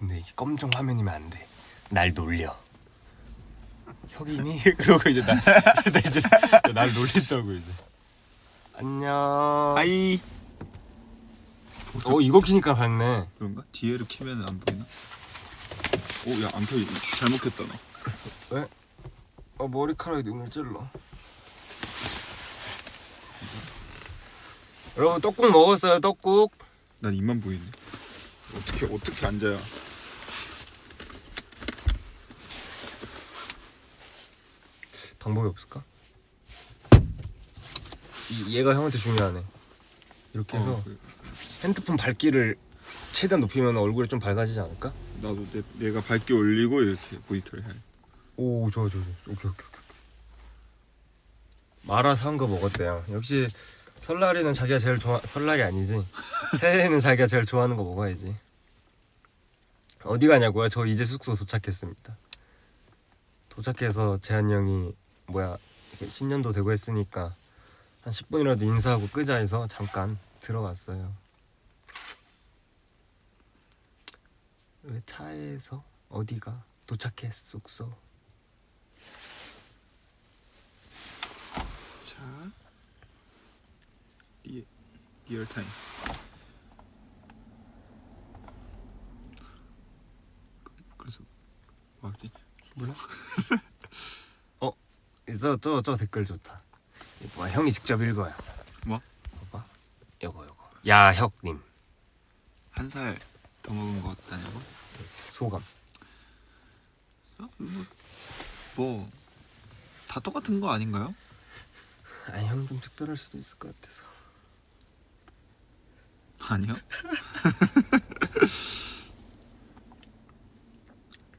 근데 이게 검정 화면이면 안 돼. 날 놀려. 혁이니? 그러고 이제 날 놀린다고 이제. 안녕. 아이. 이거 키니까 밝네. 그런가? 뒤에를 키면 안 보이나? 오, 야, 안 켜. 잘못 켰다 너. 왜? 머리카락이 눈을 찔러. 여러분 떡국 먹었어요? 떡국? 난 입만 보이네. 어떻게 앉아야? 방법이 없을까? 얘가 형한테 중요하네. 이렇게 해서 핸드폰 밝기를 최대한 높이면 얼굴이 좀 밝아지지 않을까? 나도 내가 밝게 올리고 이렇게 모니터를 해. 오, 좋아. 오케이. 마라 사온 거 먹었대요. 역시 설날에는 자기가 제일 설날이 아니지. 새해에는 자기가 제일 좋아하는 거 먹어야지. 어디 가냐고요? 저 이제 숙소 도착했습니다. 도착해서 재한 형이 이렇게 신년도 되고 했으니까 한 10분이라도 인사하고 끄자 해서 잠깐 들어갔어요. 왜 차에서 어디가 도착했어 숙소. 자, 리얼 타임. 그래서 뭐지? 몰라? 저 댓글 좋다. 뭐야, 형이 직접 읽어요. 뭐? 봐봐. 요거. 야혁님 한 살 더 먹은 거 같다냐고? 소감. 뭐 다 똑같은 거 아닌가요? 아니 형 좀 특별할 수도 있을 것 같아서. 아니요.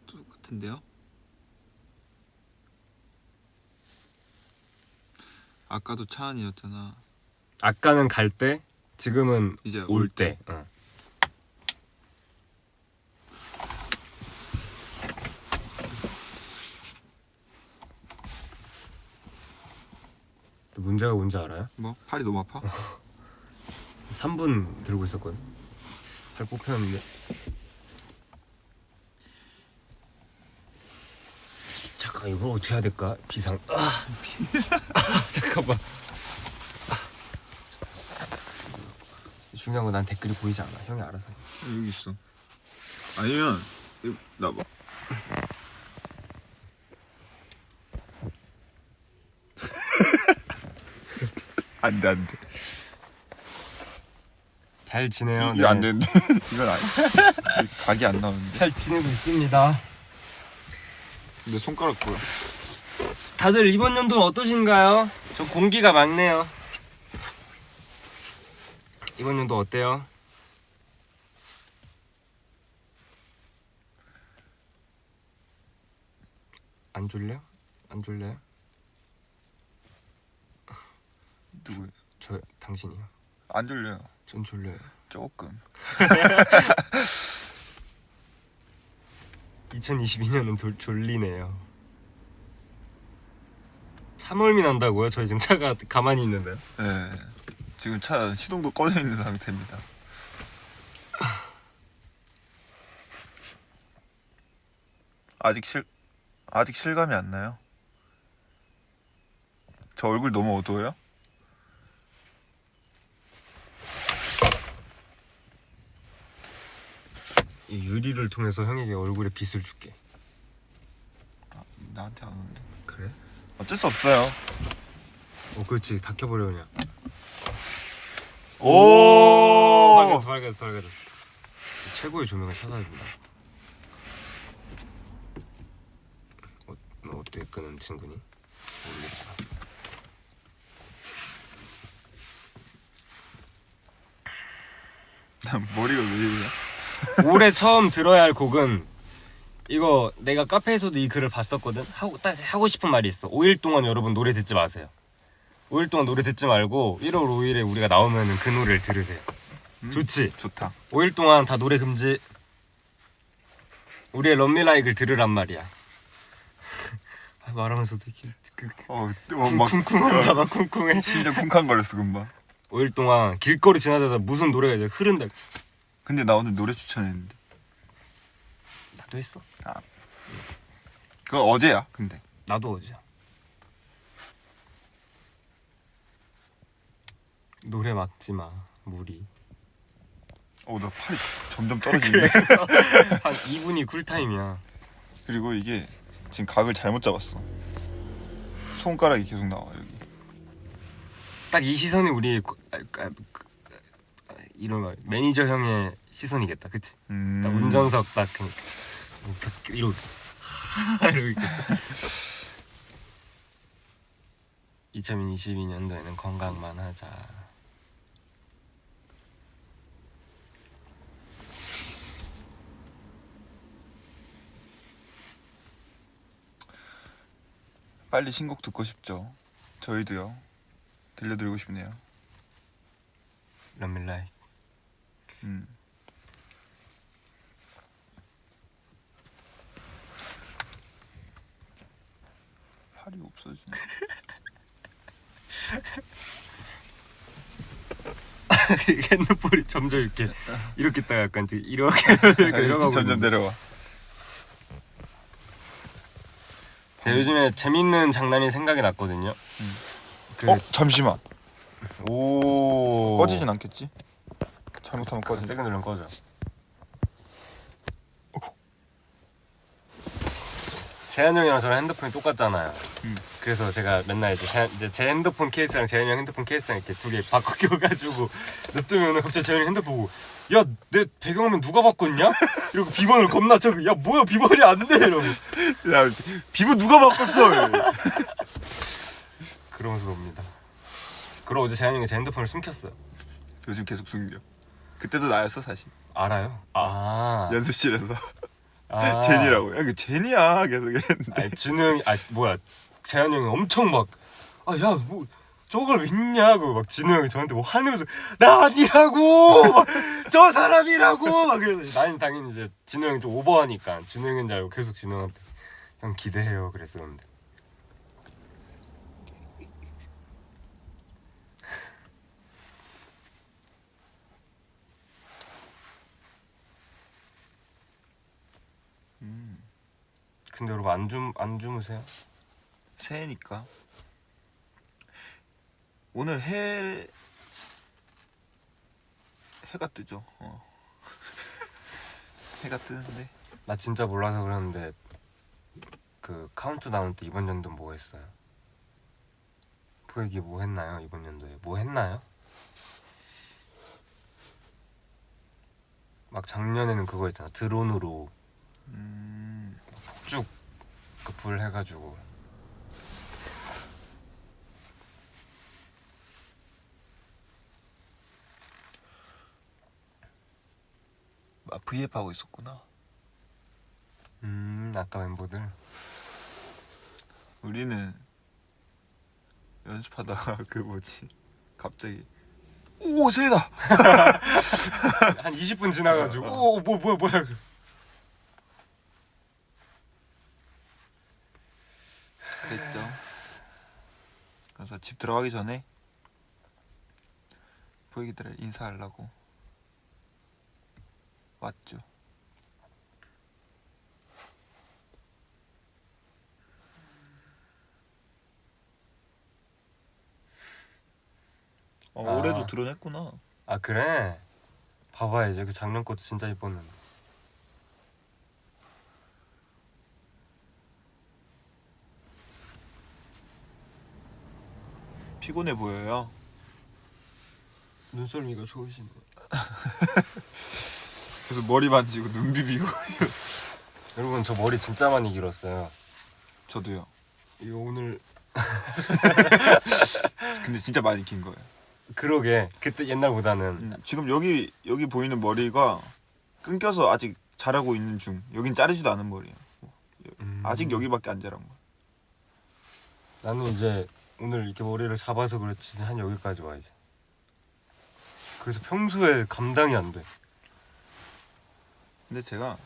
똑같은데요? 아까도 차안이었잖아. 아까는 갈 때, 지금은 이제 올 때. 또 문제가 뭔지 알아요? 뭐? 팔이 너무 아파? 3분 들고 있었거든. 팔 뽑혔는데. 잠깐 이걸 어떻게 해야 될까? 비상. 잠깐만. 중요한 건 난 댓글이 보이지 않아. 형이 알아서 해. 여기 있어. 아니면 이거 나봐. 안돼. 잘 지내요. 이거 안 되는데. 이건 아니. 각이 안 나오는데. 잘 지내고 있습니다. 내 손가락 보여. 다들 이번 연도는 어떠신가요? 저 공기가 맑네요. 이번 연도 어때요? 안 졸려? 안 졸려요? 누구? 저 당신이요. 안 졸려요. 전 졸려요. 조금. 2022년은 졸리네요. 참을미 난다고요? 저희 지금 차가 가만히 있는데요. 네. 지금 차 시동도 꺼져 있는 상태입니다. 아직 실감이 안 나요? 저 얼굴 너무 어두워요? 이 유리를 통해서 형에게 얼굴에 빛을 줄게. 나한테 안 오는데. 그래? 어쩔 수 없어요. 그렇지. 다 켜버려 그냥. 오! 밝았어. 최고의 조명을 찾아야 된다. 어때 끄는 친구니? 머리가 왜 이러냐? 올해 처음 들어야 할 곡은 이거 내가 카페에서도 이 글을 봤었거든. 하고 싶은 말이 있어. 5일 동안 여러분 노래 듣지 마세요. 5일 동안 노래 듣지 말고 1월 5일에 우리가 나오면 그 노래를 들으세요. 좋지? 좋다. 5일 동안 다 노래 금지. 우리의 럼밀라이크를 들으란 말이야. 말하면서도 이렇게 막 쿵쿵한다 막 쿵쿵해. 심장 쿵쾅거렸어 금방. 5일 동안 길거리 지나다가 무슨 노래가 이제 흐른다. 근데 나 오늘 노래 추천했는데. 받기도 했어. 그건 어제야. 근데 나도 어제. 노래 막지 마. 무리. 나 팔이 점점 떨어지네. 한 2분이 쿨타임이야. 그리고 이게 지금 각을 잘못 잡았어. 손가락이 계속 나와 여기. 딱 이 시선이 우리 이런 말 매니저 형의 시선이겠다, 그치? 딱 운전석 딱 이러고 이러고 있겠지. 2022년도에는 건강만 하자. 빨리 신곡 듣고 싶죠. 저희도요. 들려드리고 싶네요. Love me like. 팔이 없어지네. 핸드폰이 점점 이렇게 딱 약간 지금 이렇게 내려가고 점점 있는데. 내려와. 제가 요즘에 재밌는 장난이 생각이 났거든요. 잠시만. 오. 꺼지진 않겠지? 잘못하면 꺼지. 세게 누르면 꺼져. 재한 형이랑 저랑 핸드폰이 똑같잖아요. 그래서 제가 맨날 이제 제 핸드폰 케이스랑 재한 형 핸드폰 케이스랑 이렇게 두 개 바꿔 껴가지고 냅두면 갑자기 재한 형 핸드폰 보고 야, 내 배경화면 누가 바꿨냐? 이러고 비번을 겁나 쳐고 야 뭐야 비번이 안 돼 이러고 야 비번 누가 바꿨어? 그러면서 놉니다. 그러고 어제 재한 형이 제 핸드폰을 숨겼어요. 요즘 계속 숨겨. 그때도 나였어 사실. 알아요? 아 연습실에서. 제니라고. 야, 그 제니야 계속 이랬는데. 아니 준우 형이 뭐야 재한 형이 엄청 막 야 뭐 저걸 왜 있냐고 막 진우 형이 저한테 뭐 화내면서 나 아니라고 막, 저 사람이라고 막 그래서 나는 당연히 이제 진우 형이 좀 오버하니까 진우 형인 줄 알고 계속 진우 형한테 형 기대해요 그랬었는데 근데 여러분 안 주무세요? 새해니까. 오늘 해가 뜨죠. 해가 뜨는데. 나 진짜 몰라서 그러는데 그 카운트다운 때 이번 연도 뭐 했어요? 보이기 뭐 했나요? 이번 연도에 뭐 했나요? 막 작년에는 그거 있잖아 드론으로 폭죽 그 불 해가지고 V앱 하고 있었구나. 아까 멤버들 우리는 연습하다가 그 뭐지 갑자기 오 새다. 한 20분 지나가지고 오 뭐야 그랬죠. 그래서 집 들어가기 전에 보이기들 인사하려고 왔죠. 올해도 드러냈구나. 아 그래? 봐봐야지 그 작년 것도 진짜 이뻤는데 피곤해 보여요. 눈썰미가 좋으시네. 그래서 머리 만지고 눈 비비고. 여러분 저 머리 진짜 많이 길었어요. 저도요. 이거 오늘 근데 진짜 많이 긴 거예요. 그러게 그때 옛날보다는 지금 여기 보이는 머리가 끊겨서 아직 자라고 있는 중. 여긴 자르지도 않은 머리예요. 아직 여기밖에 안 자란 거야. 나는 이제 오늘 이렇게 머리를 잡아서 그렇지 한 여기까지 와 이제. 그래서 평소에 감당이 안 돼. 근데 제가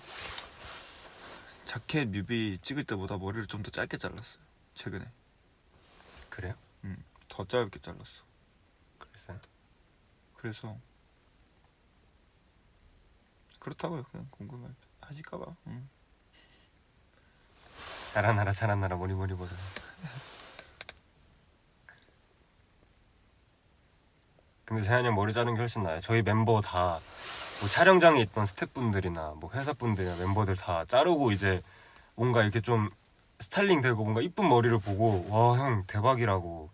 자켓 뮤비 찍을 때보다 머리를 좀 더 짧게 잘랐어요. 최근에. 그래요? 더 짧게 잘랐어. 그랬어요? 그래서 그렇다고요. 그냥 궁금해 하실까봐. 자라나라 자라나라 머리머리 머리. 근데 재한이 형 머리 자르는 게 훨씬 나아요. 저희 멤버 다 뭐 촬영장에 있던 스태프분들이나 뭐 회사분들이나 멤버들 다 자르고 이제 뭔가 이렇게 좀 스타일링 되고 뭔가 이쁜 머리를 보고 와 형 대박이라고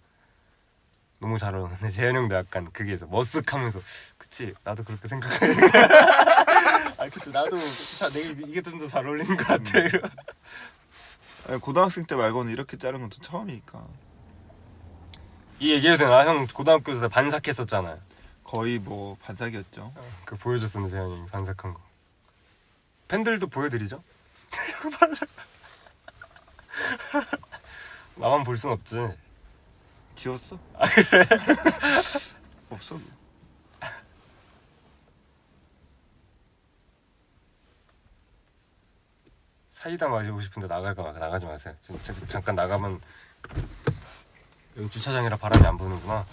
너무 잘 어울리는데 재현 형도 약간 그게 있어 머쓱하면서 그치 나도 그렇게 생각해. 아 그치 나도 이게 좀 더 잘 어울리는 것 같아. 아니, 고등학생 때 말고는 이렇게 자른 것도 처음이니까. 이 얘기해도 되나? 형 고등학교에서 반삭했었잖아요. 거의 뭐 반삭이었죠. 그 보여줬었는데 재현이 형이 반삭한 거. 팬들도 보여드리죠? 반삭. 나만 볼 순 없지. 지웠어? 아 그래? 없어. 사이다 마시고 싶은데 나가지 마세요. 잠깐 나가면 여기 주차장이라 바람이 안 부는구나.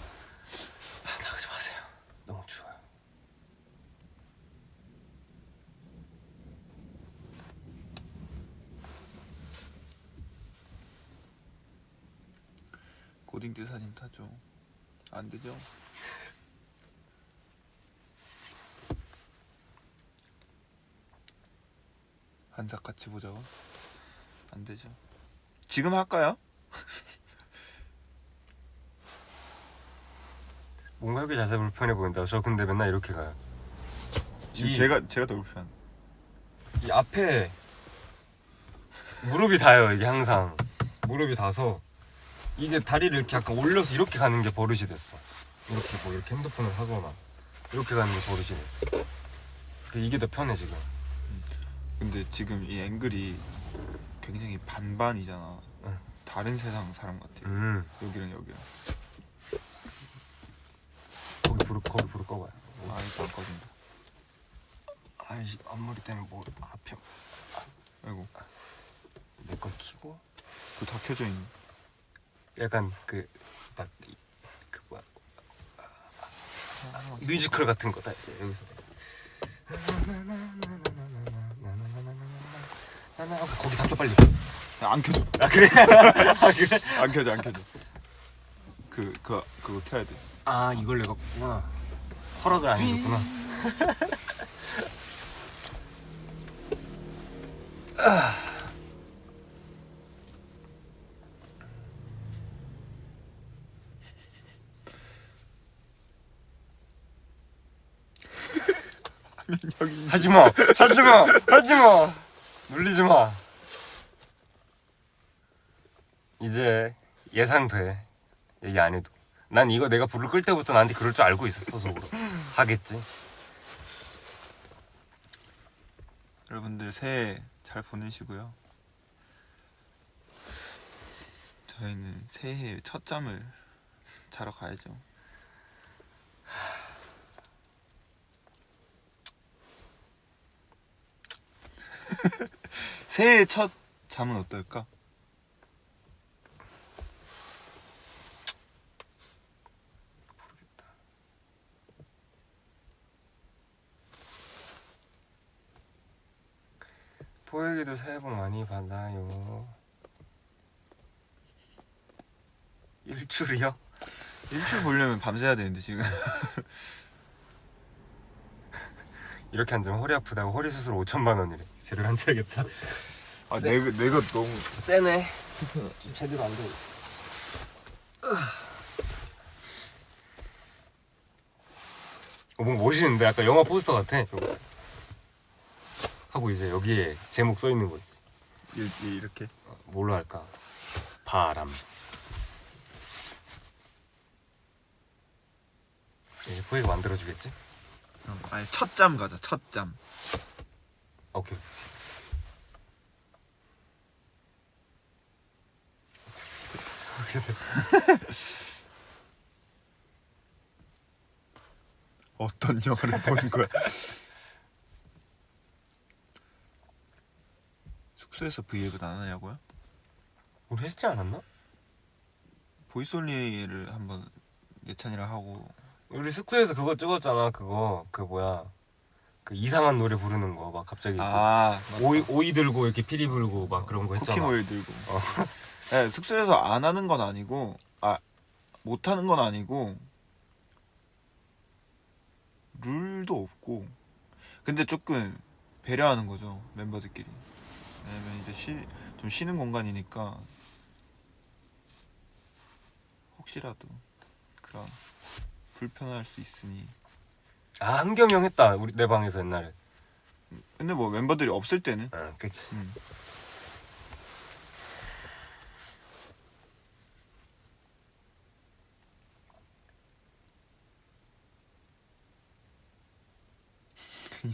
나가지 마세요. 너무 추워요. 고딩 때 사진 타죠. 안 되죠. 한삭 같이 보자고. 안 되죠. 지금 할까요? 뭔가 여기 자세 불편해 보인다. 저 근데 맨날 이렇게 가요. 지금 이- 제가 더 불편. 이 앞에 무릎이 닿아요. 이게 항상 무릎이 닿아서 이게 다리를 이렇게 약간 올려서 이렇게 가는 게 버릇이 됐어. 이렇게 뭐 이렇게 핸드폰을 하거나 이렇게 가는 게 버릇이 됐어. 이게 더 편해 지금. 근데 지금 이 앵글이 굉장히 반반이잖아. 응. 다른 세상 사람 같아. 여기랑 여기랑. 거기 불을 꺼봐요. 아 이거 안 꺼진다. 아이 앞머리 때문에 뭐 앞에 아이고 내 걸 키고 그 다 켜져 있네. 약간 그 뭐야 뮤지컬 같은 거다 이제 여기서. 거기 닫혀 빨리. 안 켜져. 아 그래? 아 그래? 안 켜져 안 켜져. 그거 켜야 돼. 아 이걸 내가 kus구나. 허락을 안 해줬구나. 여기 하지마 하지마 하지마 놀리지마. 이제 예상돼. 얘기 안 해도. 난 이거 내가 불을 끌 때부터 나한테 그럴 줄 알고 있었어. 속으로 하겠지. 여러분들 새해 잘 보내시고요. 저희는 새해 첫 잠을 자러 가야죠. 새해 첫 잠은 어떨까? 모르겠다. 포에기도 새해 복 많이 받아요. 일주일이요? 일주일 보려면 밤새야 되는데 지금. 이렇게 앉으면 허리 아프다고 허리 수술 5천만 원이래. 제대로 앉아야겠다. 아 내가 너무 세네. 좀 제대로 안 돼. 뭔가 멋있는데 약간 영화 포스터 같아. 하고 이제 여기에 제목 써 있는 거지. 이렇게. 뭘로 할까? 바람. 이제 포에가 만들어주겠지? 아니 첫 잠 가자. 첫 잠. 오케이. 그렇게 됐어. 어떤 영화를 보는 거야? 숙소에서 브이앱을 안 하냐고요? 우리 했지 않았나? 보이솔리를 한번 예찬이랑 하고. 우리 숙소에서 그거 찍었잖아. 그거 그 뭐야 그 이상한 노래 부르는 거 막 갑자기 아 오이 들고 이렇게 피리 불고 막 그런 거 했잖아. 쿠킹 오일 들고. 네, 숙소에서 안 하는 건 아니고 못 하는 건 아니고 룰도 없고 근데 조금 배려하는 거죠 멤버들끼리. 왜냐면 이제 좀 쉬는 공간이니까 혹시라도 그런 불편할 수 있으니. 아 한겸이 형 했다 우리 내 방에서 옛날에. 근데 뭐 멤버들이 없을 때는 그치. 음.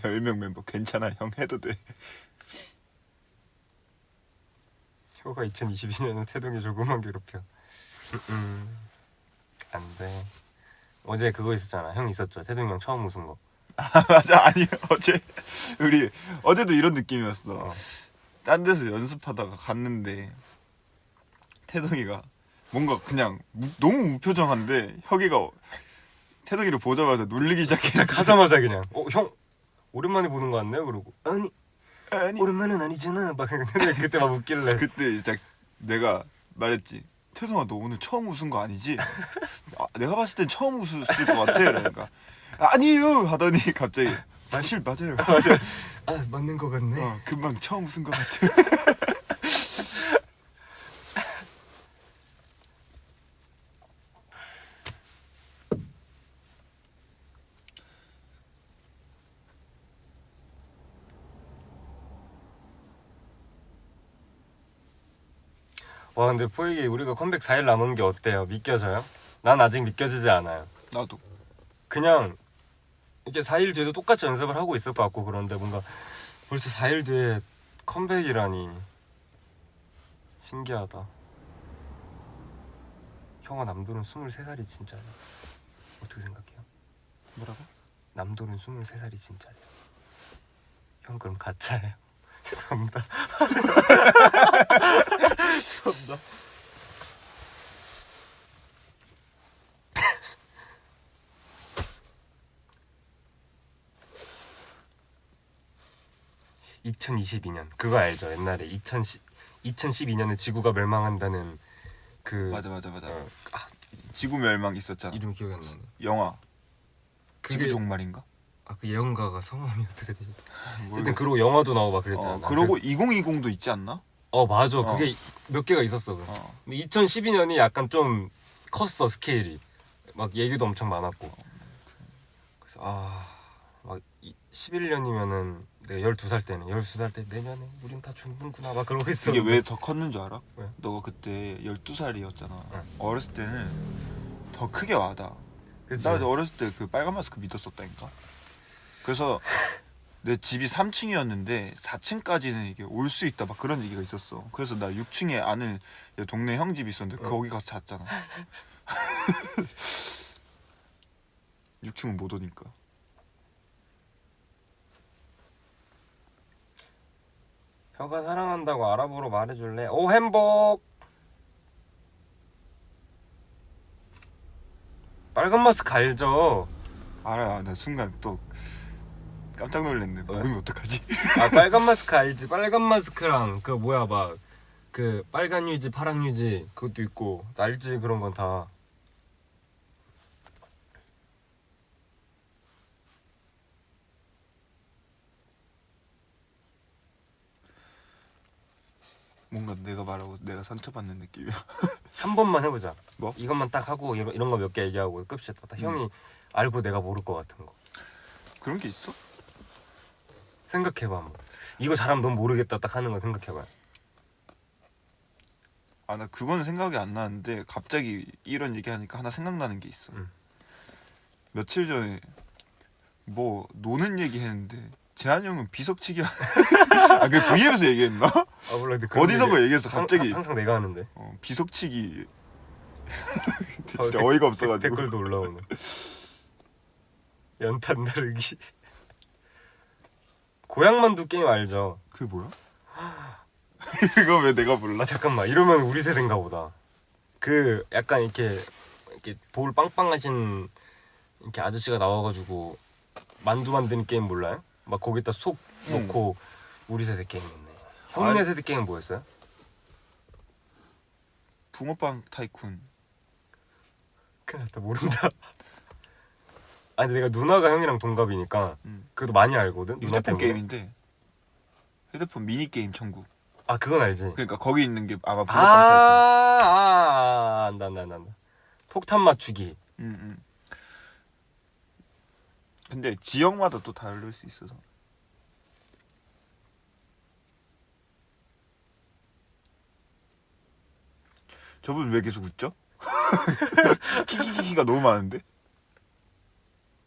10명 멤버 괜찮아 형 해도 돼. 효가 2022년은 태동이 조금만 괴롭혀. 안돼. 어제 그거 있었잖아. 형 있었죠. 태동이 형 처음 웃은 거. 맞아. 아니 우리 어제도 이런 느낌이었어. 딴 데서 연습하다가 갔는데 태동이가 뭔가 그냥 너무 무표정한데 혁이가 태동이를 보자마자 놀리기 시작해. 가자마자 그냥 형 오랜만에 보는 거 같네요. 그러고 아니 오랜만은 아니잖아. 막 근데 그때 막 웃길래. 그때 진짜 내가 말했지. 태동아 너 오늘 처음 웃은 거 아니지? 내가 봤을 땐 처음 웃을 것 같아. 그러니까 아니에요 하더니 갑자기 사실 맞아요. 맞아. 아 맞는 거 같네. 금방 처음 웃은 것 같아. 와 근데 포획이 우리가 컴백 4일 남은 게 어때요? 믿겨져요? 난 아직 믿겨지지 않아요. 나도. 그냥 이렇게 4일 뒤에도 똑같이 연습을 하고 있을 것 같고 그런데 뭔가 벌써 4일 뒤에 컴백이라니 신기하다. 형아 남돌은 23살이 진짜야. 어떻게 생각해요? 뭐라고? 남돌은 23살이 진짜야. 형 그럼 가짜예요. 죄송합니다. 죄송합니다. (2022년) 그거 알죠? 옛날에 2012년에 지구가 멸망한다는 그 맞아. 어, 지구 멸망 있었잖아. 이름 기억이 안 나네. 영화. 그게 지구 종말인가? 그 예언가가 성함이 어떻게 되지? 모르겠어. 일단 그러고 영화도 나오고 막 그랬잖아. 그러고 2020도 있지 않나? 맞아. 그게 몇 개가 있었어. 근데 2012년이 약간 좀 컸어 스케일이. 막 얘기도 엄청 많았고. 그래서 막 11년이면은 내가 12살 때는 12살 때 내년에 우린 다 죽는구나 막 그러고 있어. 이게 왜 더 컸는 줄 알아? 왜? 너가 그때 12살이었잖아. 응. 어렸을 때는 더 크게 와닿아. 그치? 나 어렸을 때 그 빨간 마스크 믿었었다니까. 그래서 내 집이 3층이었는데 4층까지는 이게 올 수 있다 막 그런 얘기가 있었어. 그래서 나 6층에 아는 동네 형 집이 있었는데 거기 가서 잤잖아. 6층은 못 오니까. 혀가 사랑한다고 아랍어로 말해줄래? 오 행복. 빨간 마스크 알죠? 알아. 나 순간 또 깜짝 놀랐네. 모르면 어떡하지? 빨간 마스크 알지? 빨간 마스크랑 그 뭐야 막 그 빨간 유지 파랑 유지 그것도 있고 알지? 그런 건 다. 뭔가 내가 말하고 내가 상처받는 느낌이야. 한 번만 해보자. 뭐? 이것만 딱 하고 이런 거 몇 개 얘기하고 끝이다. 딱 형이 알고 내가 모를 것 같은 거. 그런 게 있어? 생각해봐 한번. 이거 잘하면 넌 모르겠다 딱 하는 거 생각해봐. 나 그거는 생각이 안 나는데 갑자기 이런 얘기하니까 하나 생각나는 게 있어. 며칠 전에 뭐 노는 얘기 했는데 재한이 형은 비석치기 그 V앱에서 얘기했나? 몰라. 근데 어디선가 얘기했어 갑자기. 항상 내가 하는데. 비석치기 진짜 어이가 없어가지고. 댓글도 올라오네. 연탄 나르기. 고향만두 게임 알죠? 그게 뭐야? 이거 왜 내가 몰라? 잠깐만 이러면 우리 세대인가 보다. 그 약간 이렇게 볼 빵빵하신 이렇게 아저씨가 나와가지고 만두 만드는 게임 몰라요? 막 거기다 속 넣고 우리 세대 게임 했네. 형네 아니. 세대 게임 뭐였어요? 붕어빵 타이쿤. 큰일 났다 모른다. 아니 내가 누나가 형이랑 동갑이니까 그래도 많이 알거든. 누나 휴대폰 때문에. 게임인데 휴대폰 미니 게임 천국. 아 그건 알지. 그러니까 거기 있는 게 아마 붕어빵 안다. 폭탄 맞추기. 타이쿤. 근데 지역마다 또 다를 수 있어서. 저분 왜 계속 웃죠? 키키키키가 너무 많은데?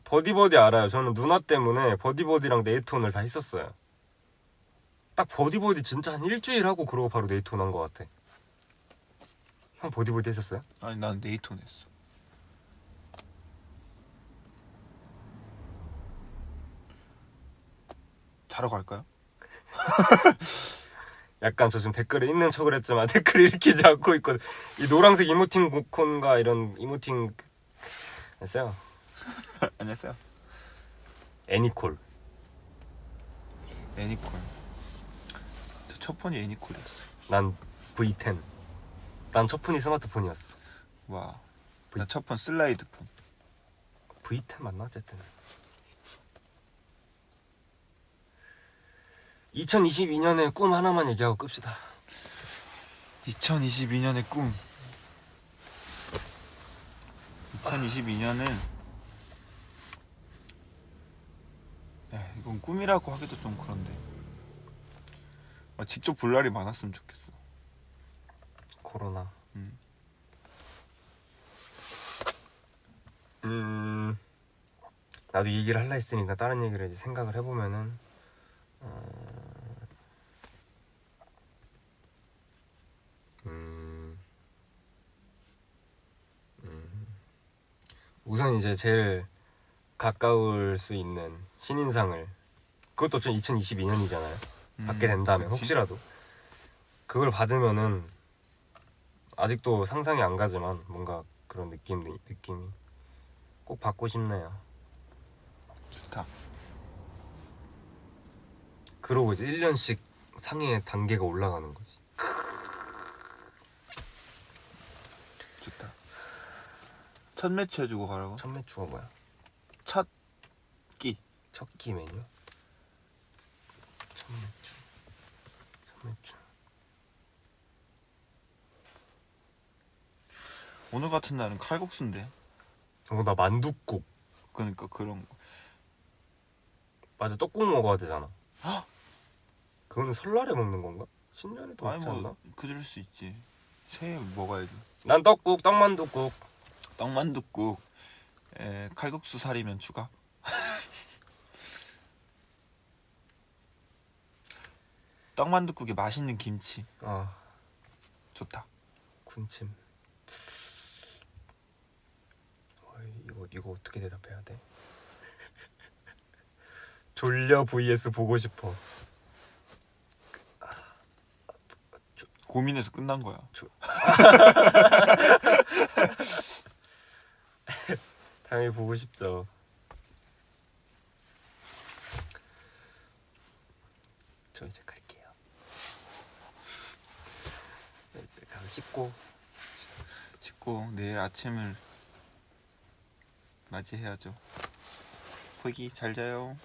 버디버디 알아요. 저는 누나 때문에 버디버디랑 네이톤을 다 했었어요. 딱 버디버디 진짜 한 일주일 하고 그러고 바로 네이톤 한 것 같아. 형 버디버디 했었어요? 아니 난 네이톤 했어. 자러 갈까요? 약간 저 지금 댓글에 있는 척을 했지만 댓글 읽히지 않고 있거든. 이 노란색 이모팅콘과 이런 이모팅 했어요. 안녕하세요. 애니콜. 애니콜. 저 첫 폰이 애니콜이었어. 난 V10. 난 첫 폰이 스마트폰이었어. 와. 나 첫 폰 슬라이드 폰. V10 맞나 어쨌든. 2022년에 꿈 하나만 얘기하고 끕시다. 2022년의 꿈. 2022년은 이건 꿈이라고 하기도 좀 그런데 직접 볼 날이 많았으면 좋겠어. 코로나. 나도 이 얘기를 할라 했으니까 다른 얘기를 이제 생각을 해보면은 우선 이제 제일 가까울 수 있는 신인상을, 그것도 좀 2022년이잖아요. 받게 된다면 그치? 혹시라도 그걸 받으면은 아직도 상상이 안 가지만 뭔가 그런 느낌이 꼭 받고 싶네요. 좋다. 그러고 이제 1년씩 상의 단계가 올라가는 거지. 좋다. 첫 매치 해주고 가라고? 첫 매추가 뭐야? 첫 끼. 첫 끼 메뉴? 첫 매추. 오늘 같은 날은 칼국수인데. 나 만둣국. 그러니까 그런 거. 맞아, 떡국 먹어야 되잖아. 그거는 설날에 먹는 건가? 신년에도 아니 먹지 않나? 뭐 그럴 수 있지. 새해 먹어야지. 난 떡국, 떡만둣국. 떡만둣국. 칼국수 살이면 추가. 떡만둣국에 맛있는 김치. 아, 좋다. 군침. 이거 어떻게 대답해야 돼? 졸려 vs 보고 싶어. 고민해서 끝난 거야. 당연히 보고 싶죠. 저 이제 갈게요. 이제 가서 씻고 내일 아침을 맞이해야죠. 포기 잘 자요.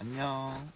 안녕.